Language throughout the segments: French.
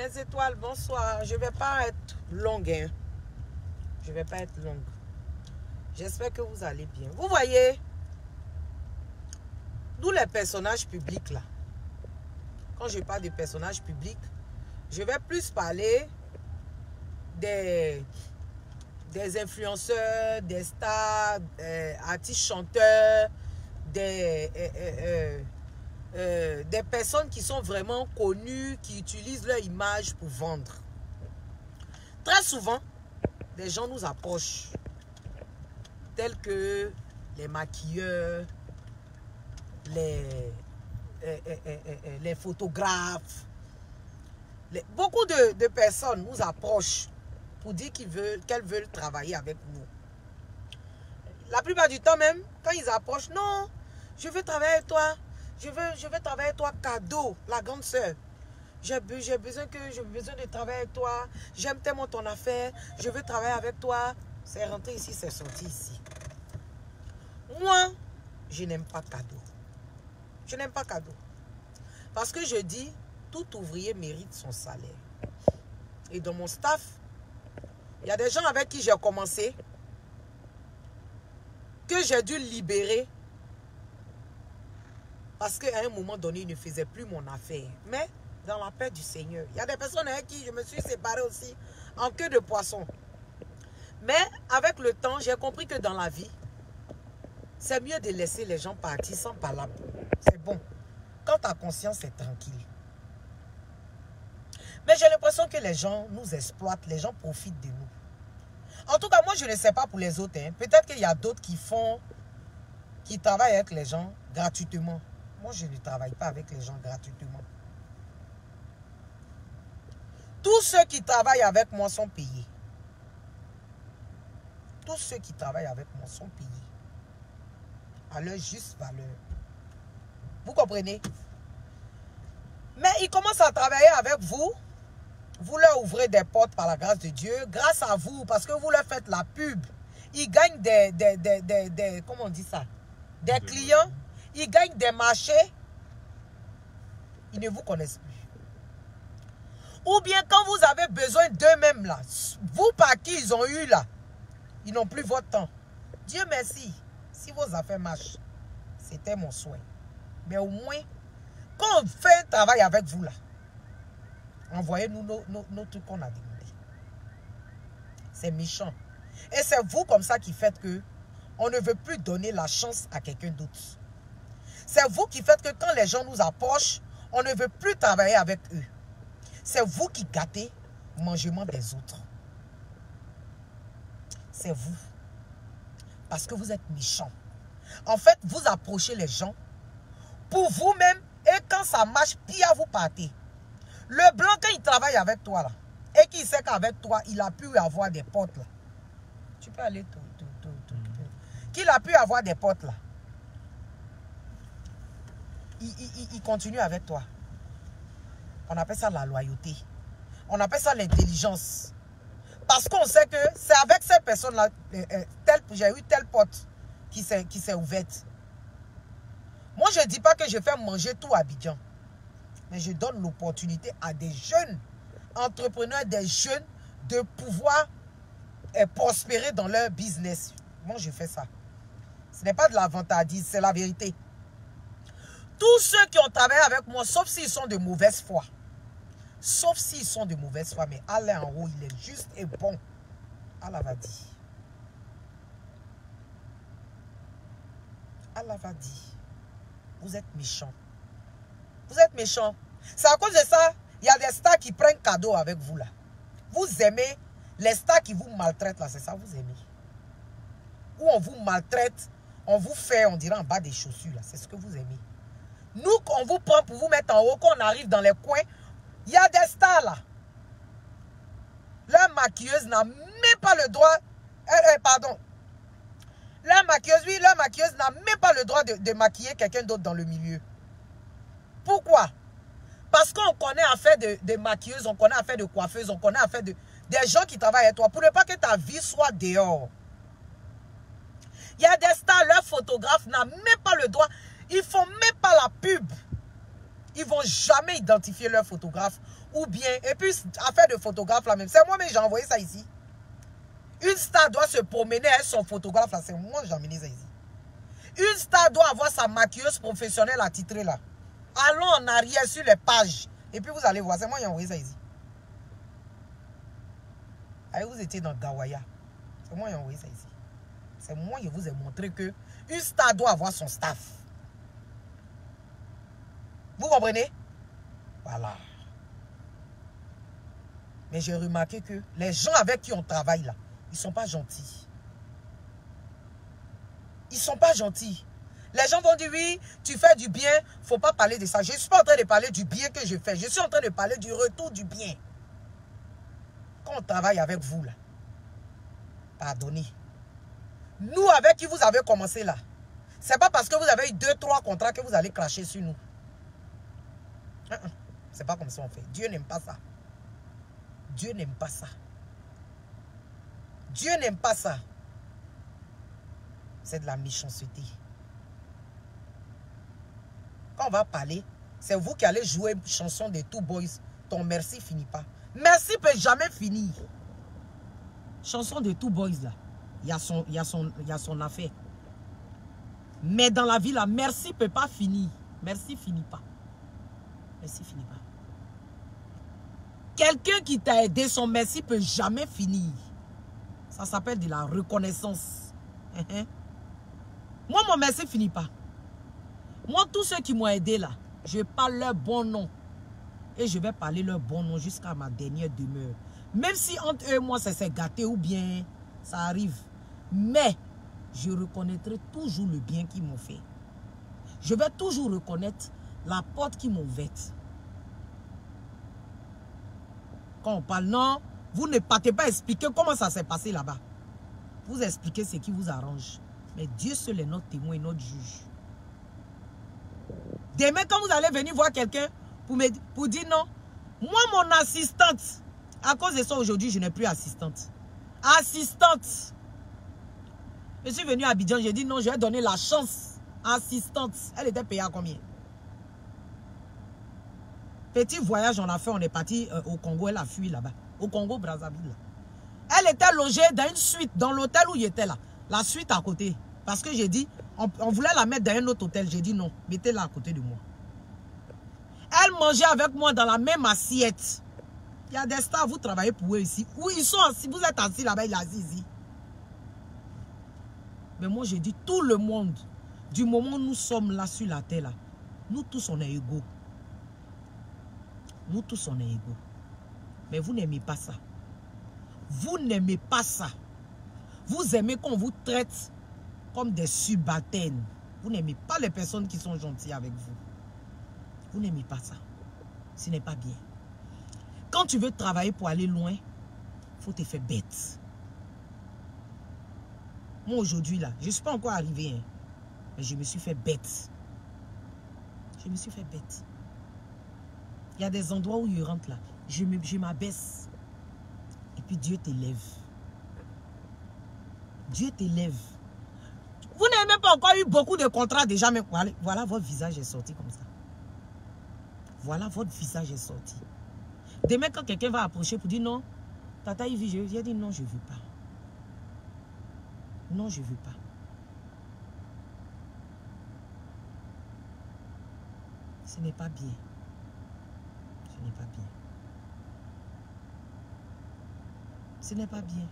Mes étoiles, bonsoir. Je ne vais pas être longue. Hein. Je ne vais pas être longue. J'espère que vous allez bien. Vous voyez, nous les personnages publics là, quand je parle de personnages publics, je vais plus parler des influenceurs, des stars, artistes chanteurs, des personnes qui sont vraiment connues, qui utilisent leur image pour vendre. Très souvent, des gens nous approchent, tels que les maquilleurs, les photographes. Beaucoup de personnes nous approchent pour dire qu'elles veulent travailler avec nous. La plupart du temps même, quand ils approchent, non, je veux travailler avec toi. Je veux travailler avec toi, cadeau, la grande sœur. J'ai besoin de travailler avec toi. J'aime tellement ton affaire. Je veux travailler avec toi. C'est rentré ici, c'est sorti ici. Moi, je n'aime pas cadeau. Je n'aime pas cadeau. Parce que je dis, tout ouvrier mérite son salaire. Et dans mon staff, il y a des gens avec qui j'ai commencé, que j'ai dû libérer. Parce qu'à un moment donné, il ne faisait plus mon affaire. Mais dans la paix du Seigneur, il y a des personnes avec qui je me suis séparé aussi en queue de poisson. Mais avec le temps, j'ai compris que dans la vie, c'est mieux de laisser les gens partir sans parler. C'est bon. Quand ta conscience est tranquille. Mais j'ai l'impression que les gens nous exploitent, les gens profitent de nous. En tout cas, moi, je ne sais pas pour les autres. Hein. Peut-être qu'il y a d'autres qui travaillent avec les gens gratuitement. Moi, je ne travaille pas avec les gens gratuitement. Tous ceux qui travaillent avec moi sont payés. Tous ceux qui travaillent avec moi sont payés. À leur juste valeur. Vous comprenez? Mais ils commencent à travailler avec vous. Vous leur ouvrez des portes par la grâce de Dieu. Grâce à vous, parce que vous leur faites la pub. Ils gagnent comment on dit ça? Des clients. Ils gagnent des marchés. Ils ne vous connaissent plus. Ou bien quand vous avez besoin d'eux-mêmes là, vous par qui ils ont eu là, ils n'ont plus votre temps. Dieu merci. Si vos affaires marchent, c'était mon souhait. Mais au moins, quand on fait un travail avec vous là, envoyez-nous nos trucs qu'on a demandé. C'est méchant. Et c'est vous comme ça qui faites que on ne veut plus donner la chance à quelqu'un d'autre. C'est vous qui faites que quand les gens nous approchent, on ne veut plus travailler avec eux. C'est vous qui gâtez le mangement des autres. C'est vous. Parce que vous êtes méchants. En fait, vous approchez les gens pour vous-même et quand ça marche, pire vous partez. Le blanc, quand il travaille avec toi là, et qu'il sait qu'avec toi, il a pu avoir des potes là. Tu peux aller qu'il a pu avoir des potes là. Il continue avec toi. On appelle ça la loyauté. On appelle ça l'intelligence. Parce qu'on sait que c'est avec ces personnes-là, j'ai eu tel pote qui s'est ouverte. Moi, je ne dis pas que je fais manger tout à Abidjan. Mais je donne l'opportunité à des jeunes entrepreneurs, des jeunes de pouvoir prospérer dans leur business. Moi, je fais ça. Ce n'est pas de la vantardise, c'est la vérité. Tous ceux qui ont travaillé avec moi, sauf s'ils sont de mauvaise foi. Sauf s'ils sont de mauvaise foi. Mais Allah en haut, il est juste et bon. Allah va dire. Allah va dire. Vous êtes méchants. Vous êtes méchants. C'est à cause de ça, il y a des stars qui prennent cadeau avec vous là. Vous aimez les stars qui vous maltraitent là, c'est ça vous aimez. Ou on vous maltraite, on vous fait, on dirait en bas des chaussures là, c'est ce que vous aimez. Nous, on vous prend pour vous mettre en haut, quand on arrive dans les coins, il y a des stars là. Leur maquilleuse n'a même pas le droit, pardon. Leur maquilleuse n'a même pas le droit de maquiller quelqu'un d'autre dans le milieu. Pourquoi? Parce qu'on connaît affaire de maquilleuses, on connaît affaire de coiffeuses, on connaît affaire des gens qui travaillent avec toi pour ne pas que ta vie soit dehors. Il y a des stars, leurs photographes n'ont même pas le droit. Ils ne font même pas la pub. Ils Ils ne vont jamais identifier leur photographe. Ou bien, et puis, affaire de photographe là même, c'est moi-même j'ai envoyé ça ici. Une star doit se promener avec son photographe là, c'est moi j'ai amené ça ici. Une star doit avoir sa maquilleuse professionnelle attitrée là. Allons en arrière sur les pages. Et puis vous allez voir, c'est moi qui ai envoyé ça ici. Allez, vous étiez dans Gawaya. C'est moi qui ai envoyé ça ici. C'est moi qui vous ai montré que une star doit avoir son staff. Vous comprenez? Voilà. Mais j'ai remarqué que les gens avec qui on travaille là, ils ne sont pas gentils. Ils ne sont pas gentils. Les gens vont dire oui, tu fais du bien, il ne faut pas parler de ça. Je ne suis pas en train de parler du bien que je fais. Je suis en train de parler du retour du bien. Quand on travaille avec vous là, pardonnez. Nous avec qui vous avez commencé là, ce n'est pas parce que vous avez eu 2-3 contrats que vous allez cracher sur nous. C'est pas comme ça on fait. Dieu n'aime pas ça. Dieu n'aime pas ça. Dieu n'aime pas ça. C'est de la méchanceté. Quand on va parler, c'est vous qui allez jouer une chanson de Two Boys. Ton merci finit pas. Merci peut jamais finir. Chanson de Two Boys là. Il y a son affaire. Mais dans la vie là, merci peut pas finir. Merci finit pas. Merci finit pas. Quelqu'un qui t'a aidé, son merci peut jamais finir. Ça s'appelle de la reconnaissance. Moi, mon merci finit pas. Moi, tous ceux qui m'ont aidé là, je parle leur bon nom. Et je vais parler leur bon nom jusqu'à ma dernière demeure. Même si entre eux et moi, ça s'est gâté ou bien ça arrive. Mais je reconnaîtrai toujours le bien qu'ils m'ont fait. Je vais toujours reconnaître la porte qu'ils m'ont ouverte. Quand on parle, non, vous ne partez pas expliquer comment ça s'est passé là-bas. Vous expliquez ce qui vous arrange. Mais Dieu seul est notre témoin et notre juge. Demain, quand vous allez venir voir quelqu'un pour dire non, moi, mon assistante, à cause de ça, aujourd'hui, je n'ai plus assistante. Assistante. Je suis venu à Abidjan, j'ai dit non, je vais donner la chance. Assistante. Elle était payée à combien? Petit voyage, on a fait, on est parti au Congo, elle a fui là-bas. Au Congo, Brazzaville. Elle était logée dans une suite, dans l'hôtel où il était là. La suite à côté. Parce que j'ai dit, on voulait la mettre dans un autre hôtel. J'ai dit non, mettez-la à côté de moi. Elle mangeait avec moi dans la même assiette. Il y a des stars, vous travaillez pour eux ici. Où ils sont assis, vous êtes assis là-bas, il est assis ici. Mais moi, j'ai dit, tout le monde, du moment où nous sommes là sur la terre, là, nous tous, on est égaux. Nous tous, on est égaux. Mais vous n'aimez pas ça. Vous n'aimez pas ça. Vous aimez qu'on vous traite comme des subalternes. Vous n'aimez pas les personnes qui sont gentilles avec vous. Vous n'aimez pas ça. Ce n'est pas bien. Quand tu veux travailler pour aller loin, il faut te faire bête. Moi, aujourd'hui, là, je ne suis pas encore arrivé. Hein, mais je me suis fait bête. Je me suis fait bête. Il y a des endroits où je rentre là. Je m'abaisse. Et puis Dieu t'élève. Dieu t'élève. Vous n'avez même pas encore eu beaucoup de contrats déjà. Mais voilà, votre visage est sorti comme ça. Voilà, votre visage est sorti. Demain, quand quelqu'un va approcher pour dire non, Tata Ivy, j'ai dit non, je ne veux pas. Non, je ne veux pas. Ce n'est pas bien. Ce n'est pas bien. Ce n'est pas bien.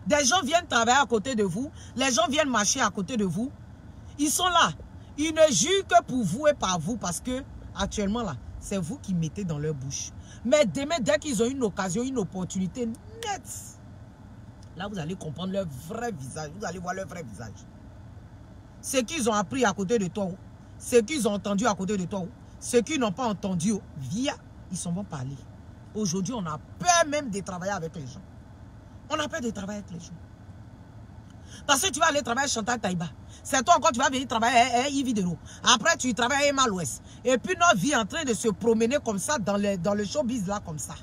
Des gens viennent travailler à côté de vous. Les gens viennent marcher à côté de vous. Ils sont là. Ils ne jurent que pour vous et par vous parce que actuellement là, c'est vous qui mettez dans leur bouche. Mais demain, dès qu'ils ont une occasion, une opportunité nette, là vous allez comprendre leur vrai visage. Vous allez voir leur vrai visage. Ce qu'ils ont appris à côté de toi, ce qu'ils ont entendu à côté de toi, ceux qui n'ont pas entendu, ils s'en vont parler. Aujourd'hui, on a peur même de travailler avec les gens. On a peur de travailler avec les gens. Parce que tu vas aller travailler Chantal Taïba. C'est toi encore, tu vas venir travailler à Yves Dero. Après, tu travailles à Emma l'Ouest. Et puis, notre vie est en train de se promener comme ça dans le showbiz là, comme ça.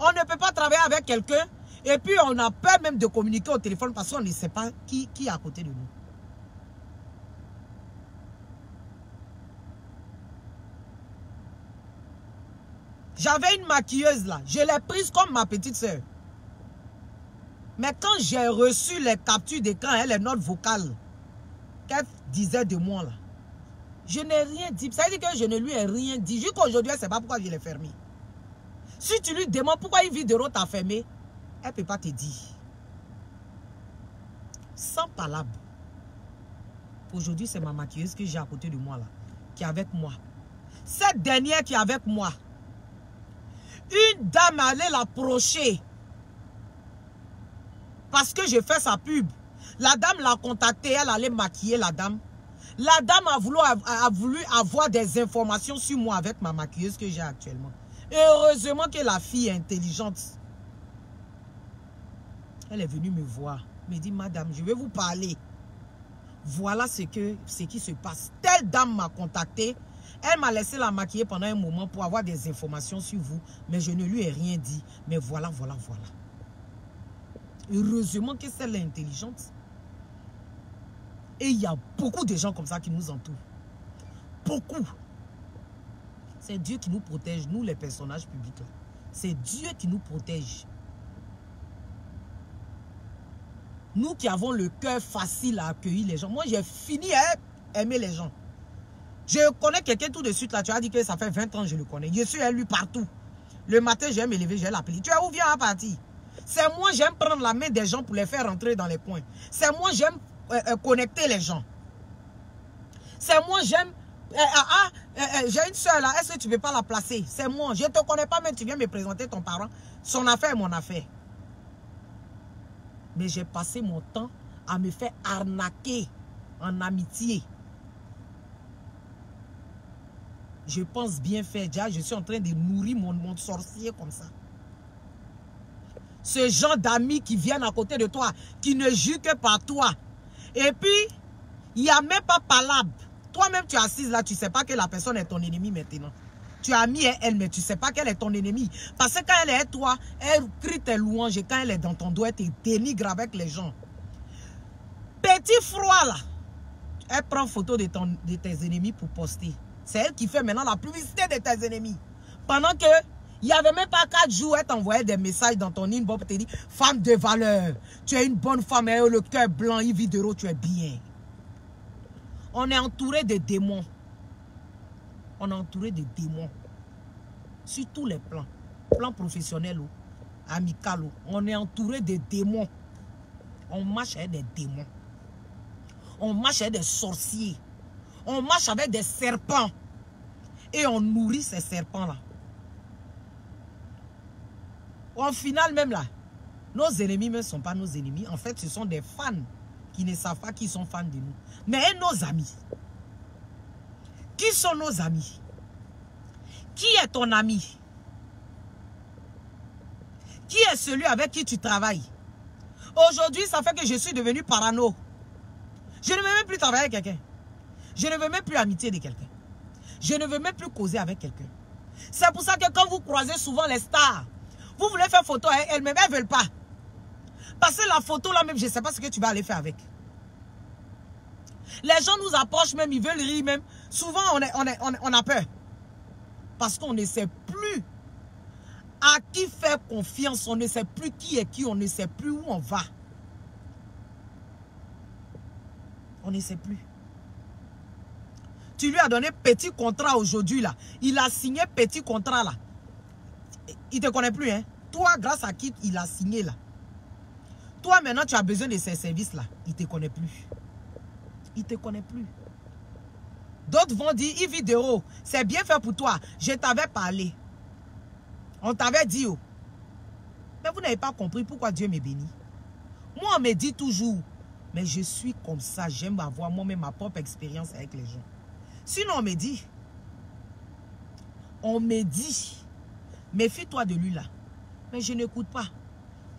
On ne peut pas travailler avec quelqu'un. Et puis, on a peur même de communiquer au téléphone parce qu'on ne sait pas qui est à côté de nous. J'avais une maquilleuse là. Je l'ai prise comme ma petite soeur. Mais quand j'ai reçu les captures d'écran, les notes vocales qu'elle disait de moi là, je n'ai rien dit. Ça veut dire que je ne lui ai rien dit. Jusqu'à aujourd'hui, elle ne sait pas pourquoi je l'ai fermé. Si tu lui demandes pourquoi une vidéo t'a fermé, elle ne peut pas te dire. Sans palabre. Aujourd'hui, c'est ma maquilleuse que j'ai à côté de moi là, qui est avec moi. Cette dernière qui est avec moi, une dame allait l'approcher parce que j'ai fait sa pub. La dame l'a contactée, elle allait maquiller la dame. La dame a voulu avoir des informations sur moi avec ma maquilleuse que j'ai actuellement. Et heureusement que la fille est intelligente. Elle est venue me voir. Me dit, madame, je vais vous parler. Voilà ce qui se passe. Telle dame m'a contacté. Elle m'a laissé la maquiller pendant un moment pour avoir des informations sur vous. Mais je ne lui ai rien dit. Mais voilà. Heureusement que celle est intelligente. Et il y a beaucoup de gens comme ça qui nous entourent. Beaucoup. C'est Dieu qui nous protège, nous les personnages publics. C'est Dieu qui nous protège. Nous qui avons le cœur facile à accueillir les gens. Moi, j'ai fini à aimer les gens. Je connais quelqu'un tout de suite là. Tu as dit que ça fait 20 ans que je le connais. Je suis élu partout. Le matin, j'aime me lever, je vais l'appeler. Tu es où, viens à partir? C'est moi, j'aime prendre la main des gens pour les faire rentrer dans les coins. C'est moi, j'aime connecter les gens. C'est moi, j'aime... j'ai une soeur là, est-ce que tu ne veux pas la placer? C'est moi, je ne te connais pas, mais tu viens me présenter ton parent. Son affaire est mon affaire. Mais j'ai passé mon temps à me faire arnaquer en amitié. Je pense bien faire. Déjà, je suis en train de nourrir mon sorcier comme ça. Ce genre d'amis qui viennent à côté de toi, qui ne jugent que par toi. Et puis, il n'y a même pas palabre. Toi-même, tu es assise là, tu ne sais pas que la personne est ton ennemi maintenant. Tu as mis elle, mais tu ne sais pas qu'elle est ton ennemi. Parce que quand elle est avec toi, elle crie tes louanges. Et quand elle est dans ton dos, elle te dénigre avec les gens. Petit froid là. Elle prend photo de tes ennemis pour poster. C'est elle qui fait maintenant la publicité de tes ennemis. Pendant que il n'y avait même pas 4 jours, elle t'envoyait des messages dans ton inbox pour te dire femme de valeur, tu es une bonne femme, et le cœur blanc, une vidéo, tu es bien. On est entouré de démons. On est entouré de démons. Sur tous les plans. Plan professionnel ou amical. On est entouré de démons. On marche avec des démons. On marche avec des sorciers. On marche avec des serpents. Et on nourrit ces serpents-là. Au final même là, nos ennemis ne sont pas nos ennemis. En fait, ce sont des fans qui ne savent pas qu'ils sont fans de nous. Mais nos amis. Qui sont nos amis? Qui est ton ami? Qui est celui avec qui tu travailles? Aujourd'hui, ça fait que je suis devenu parano. Je ne veux même plus travailler avec quelqu'un. Je ne veux même plus amitié de quelqu'un. Je ne veux même plus causer avec quelqu'un. C'est pour ça que quand vous croisez souvent les stars, vous voulez faire photo avec elles-mêmes, elles ne veulent pas. Parce que la photo là même, je ne sais pas ce que tu vas aller faire avec. Les gens nous approchent même, ils veulent rire même. Souvent, on a peur. Parce qu'on ne sait plus à qui faire confiance. On ne sait plus qui est qui. On ne sait plus où on va. On ne sait plus. Tu lui as donné petit contrat aujourd'hui là. Il a signé petit contrat là. Il ne te connaît plus, hein. Toi, grâce à qui il a signé là. Toi, maintenant, tu as besoin de ces services là. Il ne te connaît plus. Il ne te connaît plus. D'autres vont dire, Yves Vidéo, c'est bien fait pour toi. Je t'avais parlé. On t'avait dit. Oh. Mais vous n'avez pas compris pourquoi Dieu me bénit. Moi, on me dit toujours, mais je suis comme ça. J'aime avoir moi-même ma propre expérience avec les gens. Sinon, on me dit, méfie-toi de lui là. Mais je n'écoute pas.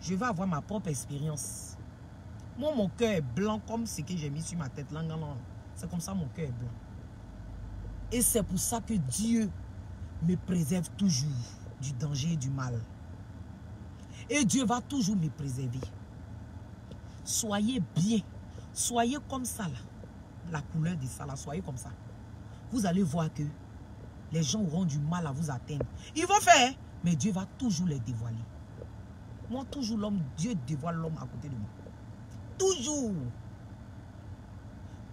Je vais avoir ma propre expérience. Moi, mon cœur est blanc comme ce que j'ai mis sur ma tête. C'est comme ça, mon cœur est blanc. Et c'est pour ça que Dieu me préserve toujours du danger et du mal. Et Dieu va toujours me préserver. Soyez bien. Soyez comme ça là. La couleur de ça là, soyez comme ça. Vous allez voir que les gens auront du mal à vous atteindre. Ils vont faire, mais Dieu va toujours les dévoiler. Moi, toujours l'homme, Dieu dévoile l'homme à côté de moi. Toujours.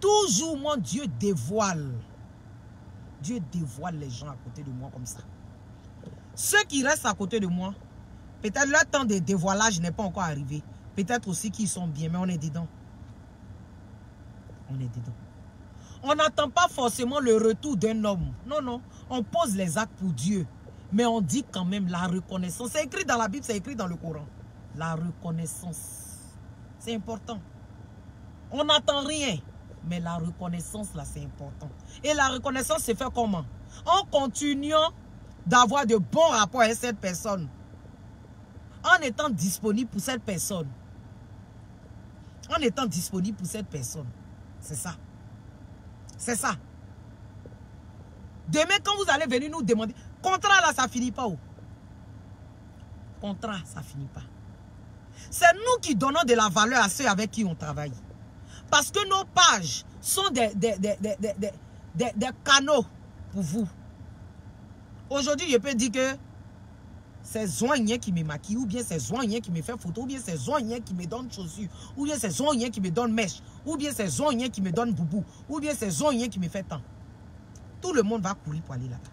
Toujours, moi, Dieu dévoile. Dieu dévoile les gens à côté de moi comme ça. Ceux qui restent à côté de moi, peut-être leur temps de dévoilage n'est pas encore arrivé. Peut-être aussi qu'ils sont bien, mais on est dedans. On est dedans. On n'attend pas forcément le retour d'un homme. Non, non. On pose les actes pour Dieu. Mais on dit quand même la reconnaissance. C'est écrit dans la Bible, c'est écrit dans le Coran. La reconnaissance. C'est important. On n'attend rien. Mais la reconnaissance, là, c'est important. Et la reconnaissance se fait comment? En continuant d'avoir de bons rapports avec cette personne. En étant disponible pour cette personne. En étant disponible pour cette personne. C'est ça. C'est ça. Demain, quand vous allez venir nous demander, contrat là, ça finit pas où? Contrat, ça finit pas. C'est nous qui donnons de la valeur à ceux avec qui on travaille. Parce que nos pages sont des canaux pour vous. Aujourd'hui, je peux dire que c'est Zoïen qui me maquille, ou bien c'est Zoïen qui me fait photo, ou bien c'est Zoïen qui me donne chaussures, ou bien c'est Zoïen qui me donne mèche, ou bien c'est Zoïen qui me donne boubou, ou bien c'est Zoïen qui me fait tant. Tout le monde va courir pour aller là-bas.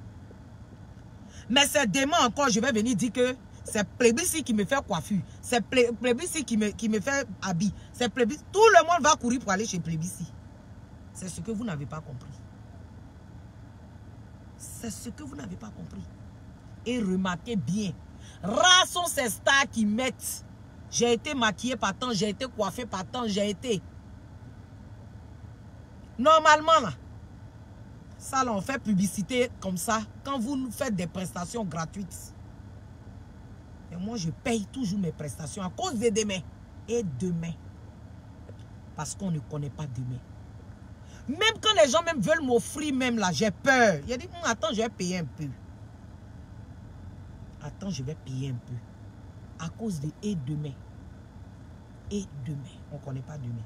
Mais c'est demain encore, je vais venir dire que c'est Plébiscite qui me fait coiffure, c'est Plébiscite qui me fait habit, c'est Plébiscite. Tout le monde va courir pour aller chez Plébiscite. C'est ce que vous n'avez pas compris. C'est ce que vous n'avez pas compris. Et remarquez bien, rares sont ces stars qui mettent. J'ai été maquillée par temps, j'ai été coiffée par temps, j'ai été. Normalement, là, ça, là, on fait publicité comme ça quand vous nous faites des prestations gratuites. Et moi, je paye toujours mes prestations à cause de demain. Et demain. Parce qu'on ne connaît pas demain. Même quand les gens même veulent m'offrir, même là, j'ai peur. Il a dit, attends, je vais payer un peu. Attends, je vais payer un peu. À cause de et demain. Et demain. On ne connaît pas demain.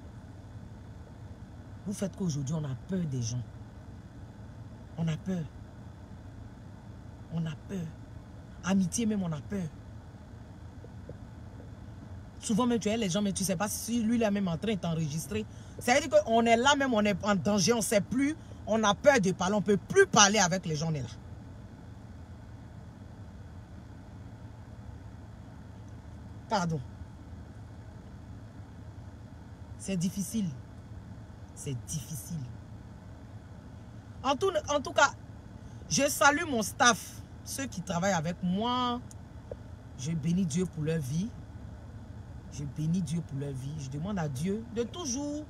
Vous faites qu'aujourd'hui, on a peur des gens. On a peur. On a peur. Amitié même, on a peur. Souvent même, tu as les gens, mais tu ne sais pas si lui-là même en train de t'enregistrer. C'est-à-dire qu'on est là même, on est en danger, on ne sait plus. On a peur de parler, on ne peut plus parler avec les gens, on est là. Pardon. C'est difficile. C'est difficile. En tout cas, je salue mon staff. Ceux qui travaillent avec moi. Je bénis Dieu pour leur vie. Je bénis Dieu pour leur vie. Je demande à Dieu de toujours